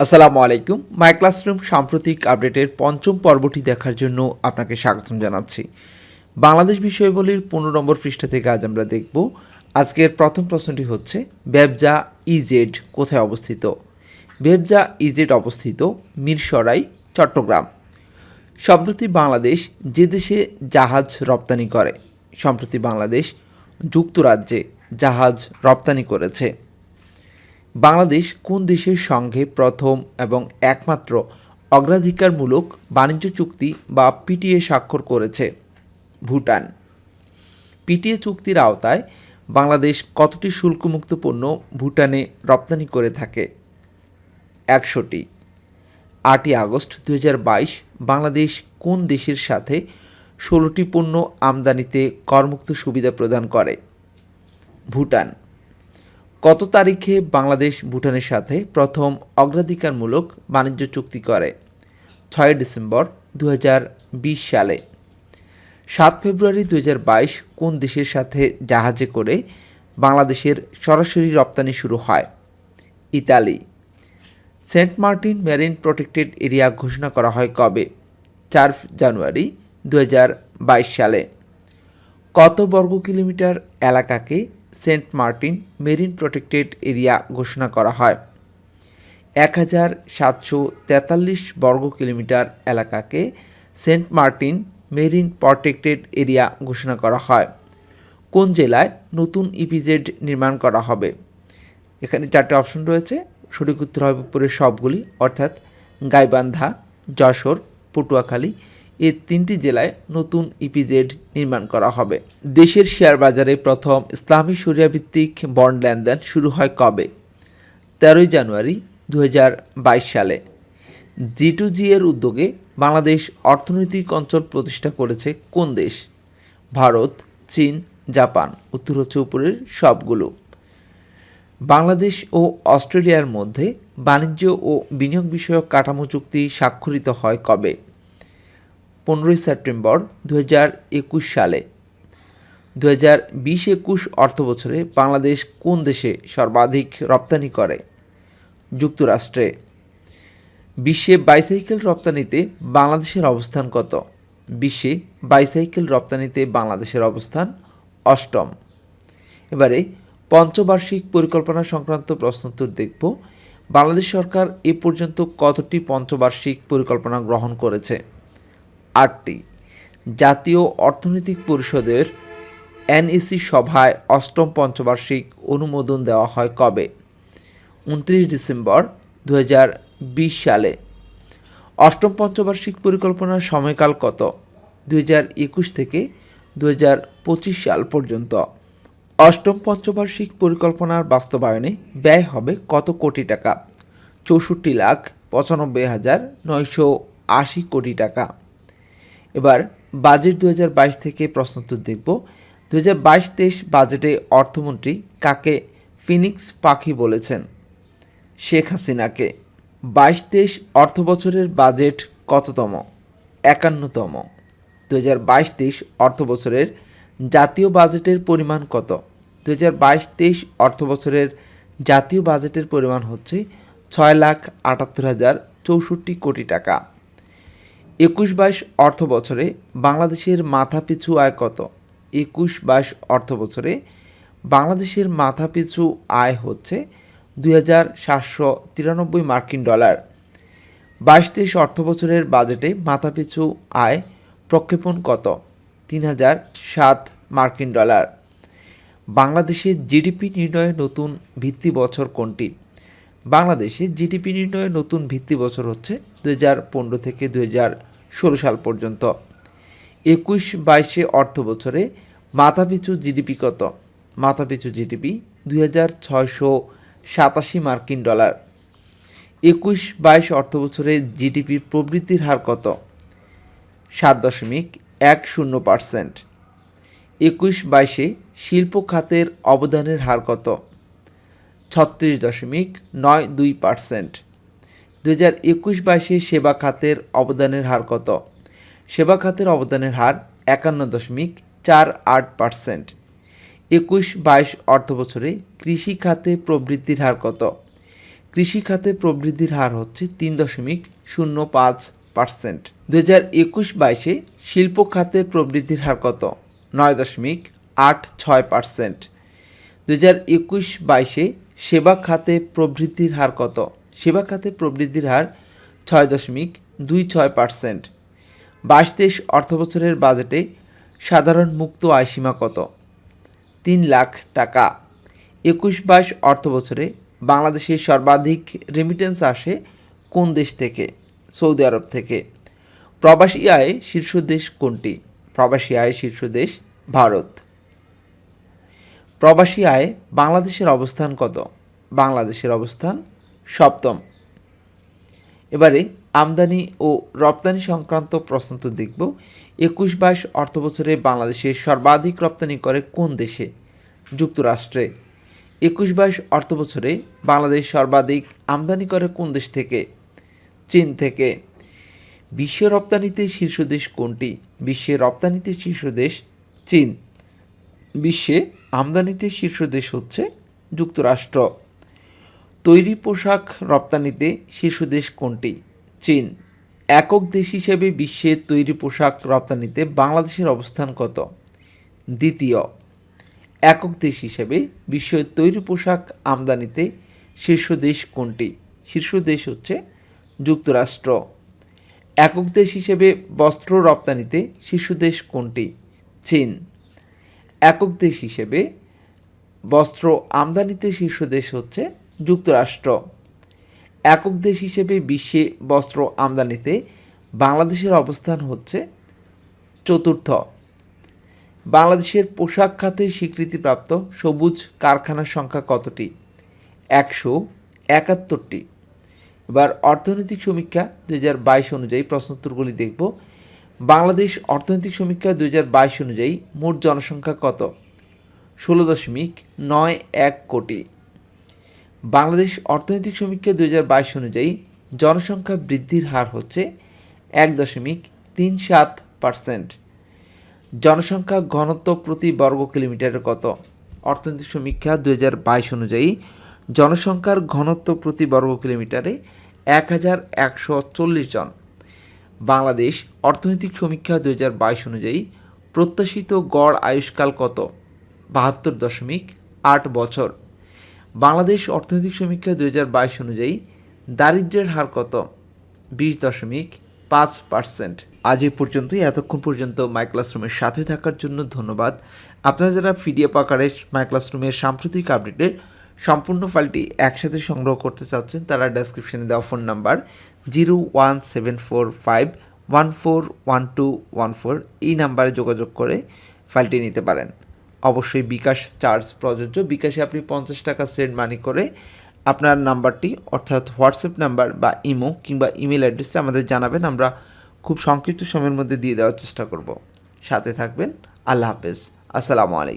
আসসালামু আলাইকুম। My classroom সাম্প্রতিক আপডেটের পঞ্চম পর্বটি দেখার জন্য আপনাকে স্বাগতম জানাচ্ছি। বাংলাদেশ বিষয়াবলীর ১৫ নম্বর পৃষ্ঠা থেকে আজ আমরা দেখব। আজকের প্রথম প্রশ্নটি হচ্ছে, বেবজা ইজেড কোথায় অবস্থিত? বেবজা ইজেড অবস্থিত মিরসরাই, চট্টগ্রাম। সম্প্রতি বাংলাদেশ যে দেশে জাহাজ রপ্তানি করে, সম্প্রতি বাংলাদেশ যুক্তরাজ্যে জাহাজ রপ্তানি করেছে। বাংলাদেশ কোন দেশের সঙ্গে প্রথম এবং একমাত্র অগ্রাধিকারমূলক বাণিজ্য চুক্তি বা পিটিএ স্বাক্ষর করেছে? ভুটান। পিটিএ চুক্তির আওতায় বাংলাদেশ কতটি শুল্কমুক্ত পণ্য ভুটানে রপ্তানি করে থাকে? ১০০টি। ৮ই আগস্ট ২০২২ বাংলাদেশ কোন দেশের সাথে ১৬টি পণ্য আমদানিতে করমুক্ত সুবিধা প্রদান করে? ভুটান। কত তারিখে বাংলাদেশ ভুটানের সাথে প্রথম অগ্রাধিকারমূলক বাণিজ্য চুক্তি করে? ৬ ডিসেম্বর ২০২০ সালে। ৭ ফেব্রুয়ারি ২০২২ কোন দেশের সাথে জাহাজে করে বাংলাদেশের সরাসরি রপ্তানি শুরু হয়? Italy. Saint Martin marine protected area ঘোষণা করা হয় কবে? ৪ জানুয়ারি ২০২২ সালে। কত বর্গ কিলোমিটার এলাকাকে Saint Martin marine protected area ঘোষণা করা হয়? ১৭৪৩ বর্গ কিলোমিটার এলাকাকে Saint Martin marine protected area ঘোষণা করা হয়। কোন জেলায় নতুন ইপিজেড নির্মাণ করা হবে? এখানে 4টে অপশন রয়েছে, সঠিক উত্তর হবে উপরের সবগুলি, অর্থাৎ গাইবান্ধা, যশোর, পটুয়াখালী, এই 3টি জেলায় নতুন ইপিজেড নির্মাণ করা হবে। দেশের শেয়ার বাজারে প্রথম ইসলামী শরিয়া ভিত্তিক বন্ড লেনদেন শুরু হয় কবে? 13 জানুয়ারি 2022 সালে। G2G এর উদ্যোগে বাংলাদেশ অর্থনৈতিক অঞ্চল প্রতিষ্ঠা করেছে কোন দেশ? ভারত, চীন, জাপান। উত্তর হচ্ছে উপরের সবগুলো। বাংলাদেশ ও অস্ট্রেলিয়ার মধ্যে বাণিজ্য ও বিনিয়োগ বিষয়ক কাঠামো চুক্তি স্বাক্ষরিত হয় কবে? 15 সেপ্টেম্বর 2021 সালে। 2020-21 অর্থবছরে বাংলাদেশ কোন দেশে সর্বাধিক রপ্তানি করে? যুক্তরাষ্ট্রে। বিশ্বে বাইসাইকেল রপ্তানিতে বাংলাদেশের অবস্থান কত? বিশ্বে বাইসাইকেল রপ্তানিতে বাংলাদেশের অবস্থান 8ম। এবারে পঞ্চবার্ষিক পরিকল্পনা সংক্রান্ত প্রশ্নোত্তর দেখব। বাংলাদেশ সরকার এ পর্যন্ত কতটি পঞ্চবার্ষিক পরিকল্পনা গ্রহণ করেছে? 8টি। জাতীয় অর্থনৈতিক পরিষদের এনইসি সভায় 8ম পঞ্চবার্ষিক অনুমোদন দেওয়া হয় কবে? 29 ডিসেম্বর 2020 সালে। 8ম পঞ্চবার্ষিক পরিকল্পনার সময়কাল কত? 2021 থেকে 2025 সাল পর্যন্ত। 8ম পঞ্চবার্ষিক পরিকল্পনার বাস্তবায়নে ব্যয় হবে কত কোটি টাকা? 64,95,980 কোটি টাকা। এবার বাজেট 2022 থেকে প্রশ্নোত্তর দেখব। 2022-23 বাজেটে অর্থমন্ত্রী কাকে ফিনিক্স পাখি বলেছেন? শেখ হাসিনাকে। 22-23 অর্থবছরের বাজেট কততম? 51তম। 2022-23 অর্থবছরের জাতীয় বাজেটের পরিমাণ কত? 2022-23 অর্থবছরের জাতীয় বাজেটের পরিমাণ হচ্ছে 6,78,64 কোটি টাকা। 21-22 অর্থবছরে বাংলাদেশের মাথাপিছু আয় কত? 21-22 অর্থবছরে বাংলাদেশের মাথাপিছু আয় হচ্ছে 2,793 মার্কিন ডলার। 22-23 অর্থবছরের বাজেটে মাথাপিছু আয় প্রক্ষেপণ কত? 3,007 মার্কিন ডলার। বাংলাদেশের জিডিপি নির্ণয়ে নতুন ভিত্তি বছর কোনটি? বাংলাদেশে জিডিপি নির্ণয়ে নতুন ভিত্তি বছর হচ্ছে 2015 থেকে 2016 সাল পর্যন্ত। 21-22 অর্থবছরে মাথাপিছু জিডিপি কত? মাথাপিছু জিডিপি 2,687 মার্কিন ডলার। 21-22 অর্থবছরে জিডিপির প্রবৃদ্ধির হার কত? 7.10%। 21-22 শিল্প খাতের অবদানের হার কত? 36.92%। 2021-22 সেবা খাতের অবদানের হার কত? সেবা খাতের অবদানের হার 51.48%। 21-22 অর্থবছরে কৃষি খাতে প্রবৃদ্ধির হার কত? কৃষি খাতে প্রবৃদ্ধির হার হচ্ছে 3.05%। 2021-22 শিল্প খাতে প্রবৃদ্ধির হার কত? 9.86%। 2021-22 সেবা খাতে প্রবৃদ্ধির হার কত? সেবা খাতে প্রবৃদ্ধির হার 6.26%। 22-23 অর্থবছরের বাজেটে সাধারণ মুক্ত আয়সীমা কত? 3 লাখ টাকা। 21-22 অর্থবছরে বাংলাদেশে সর্বাধিক রেমিটেন্স আসে কোন দেশ থেকে? সৌদি আরব থেকে। প্রবাসী আয়ে শীর্ষ দেশ কোনটি? প্রবাসী আয়ে শীর্ষ দেশ ভারত। প্রবাসী আয়ে বাংলাদেশের অবস্থান কত? বাংলাদেশের অবস্থান সপ্তম। এবারে আমদানি ও রপ্তানি সংক্রান্ত প্রশ্ন তো দেখব। 21-22 অর্থবছরে বাংলাদেশে সর্বাধিক রপ্তানি করে কোন দেশে? যুক্তরাষ্ট্রে। 21-22 অর্থবছরে বাংলাদেশ সর্বাধিক আমদানি করে কোন দেশ থেকে? চীন থেকে। বিশ্ব রপ্তানিতে শীর্ষ দেশ কোনটি? বিশ্বে রপ্তানিতে শীর্ষ দেশ চীন। বিশ্বে আমদানিতে শীর্ষ দেশ হচ্ছে যুক্তরাষ্ট্র। তৈরি পোশাক রপ্তানিতে শীর্ষ দেশ কোনটি? চীন। একক দেশ হিসেবে বিশ্বে তৈরি পোশাক রপ্তানিতে বাংলাদেশের অবস্থান কত? দ্বিতীয়। একক দেশ হিসেবে বিশ্বের তৈরি পোশাক আমদানিতে শীর্ষ দেশ কোনটি? শীর্ষ দেশ হচ্ছে যুক্তরাষ্ট্র। একক দেশ হিসেবে বস্ত্র রপ্তানিতে শীর্ষ দেশ কোনটি? চীন। একক দেশ হিসেবে বস্ত্র আমদানিতে শীর্ষ দেশ হচ্ছে যুক্তরাষ্ট্র। একক দেশ হিসেবে বিশ্বে বস্ত্র আমদানিতে বাংলাদেশের অবস্থান হচ্ছে চতুর্থ। বাংলাদেশের পোশাক খাতে স্বীকৃতিপ্রাপ্ত সবুজ কারখানার সংখ্যা কতটি? 171টি। এবার অর্থনৈতিক সমীক্ষা 2022 অনুযায়ী প্রশ্নোত্তরগুলি দেখব। বাংলাদেশ অর্থনৈতিক সমীক্ষা 2022 অনুযায়ী মোট জনসংখ্যা কত? 16.91 কোটি। বাংলাদেশ অর্থনৈতিক সমীক্ষা 2022 অনুযায়ী জনসংখ্যা বৃদ্ধির হার হচ্ছে 1.37%। জনসংখ্যা ঘনত্ব প্রতি বর্গ কিলোমিটারে কত? অর্থনৈতিক সমীক্ষা 2022 অনুযায়ী জনসংখ্যার ঘনত্ব প্রতি বর্গ কিলোমিটারে 1140 জন। বাংলাদেশ অর্থনৈতিক সমীক্ষা 2022 অনুযায়ী প্রত্যাশিত গড় আয়ুষ্কাল কত? 72.8 বছর। বাংলাদেশ অর্থনৈতিক সমীক্ষা 2022 অনুযায়ী দারিদ্র্যের হার কত? 20.5%। আজ এই পর্যন্তই। এতক্ষণ পর্যন্ত মাই ক্লাসরুমের সাথে থাকার জন্য ধন্যবাদ। আপনারা যারা পিডিএফ আকারে মাই ক্লাসরুমের সাম্প্রতিক আপডেটের সম্পূর্ণ ফাইলটি একসাথে সংগ্রহ করতে চাচ্ছেন, তারা ডেসক্রিপশনে দেওয়া ফোন নাম্বার 01745141214 এই নাম্বারে যোগাযোগ করে ফাইলটি নিতে পারেন। অবশ্যই বিকাশ চার্জ প্রযোজ্য। বিকাশে আপনি 50 টাকা সেন্ড মানি করে আপনার নাম্বারটি অর্থাৎ হোয়াটসঅ্যাপ নাম্বার বা ইমো কিংবা ইমেল অ্যাড্রেসটা আমাদের জানাবেন। আমরা খুব সংক্ষিপ্ত সময়ের মধ্যে দিয়ে দেওয়ার চেষ্টা করব। সাথে থাকবেন। আল্লাহ হাফেজ। আসসালামু আলাইকুম।